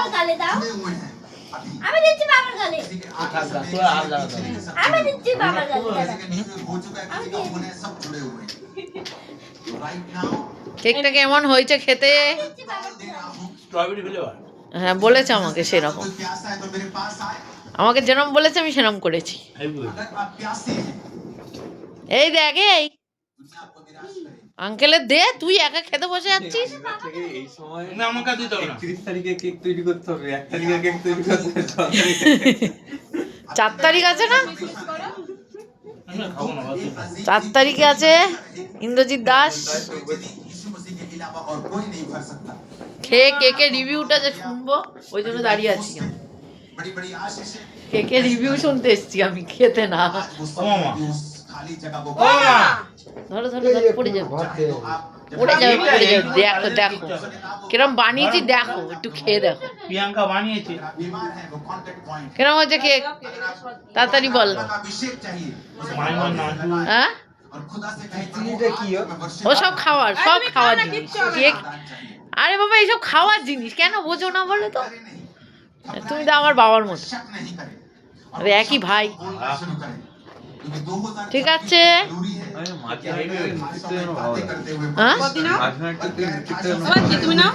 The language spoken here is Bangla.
বাবার গালে দাও। আমি দিচ্ছি বাবার গালে। আমি দিচ্ছি বাবার গালে। কেকটা কেমন হয়েছে খেতে? Strawberry flavour. হ্যাঁ বলেছে আমাকে সেরকম, আমাকে যেরকম বলেছে আমি সেরকম করেছি। এই দেখ এই আঙ্কেলের দে, তুই একা খেতে বসে যাচ্ছিস। এই সময় না আমাকে দিতে হবে না। 31 তারিখে কেক তৈরি করতে হবে, 1 তারিখে কেক তৈরি করতে হবে, 4 তারিখ আছে না? আমি খাবো না বাস। 4 তারিখে আছে ইন্দ্রজিৎ দাস। খেয়ে কেকের রিভিউটা যে শুনবো ওই জন্য দাঁড়িয়ে আছি আমি। কেকের রিভিউ শুনতে এসছি আমি, খেতে না। ও মামা। ও মা, ধরো ধরো ধরো, পড়ে যাবে পড়ে যাবে পড়ে যাবে। দেখো দেখো কিরম বানিয়েছি, দেখো একটু খেয়ে দেখো প্রিয়াঙ্কা বানিয়েছে। কিরম হয়েছে কেক, তাড়াতাড়ি বল। মাইমান নাজু। হ্যাঁ চিনিটা কি ও সব খাওয়ার, সব খাওয়ার জিনিস কেক। আরে বাবা এইসব খাওয়ার জিনিস কেন বোঝো না বলো তো? তুমি তো আমার বাবার মতো, আরে একই ভাই। ঠিক আছে মাঝে মাঝে হ্যাঁ মাঝে মাঝে তুমি নাও।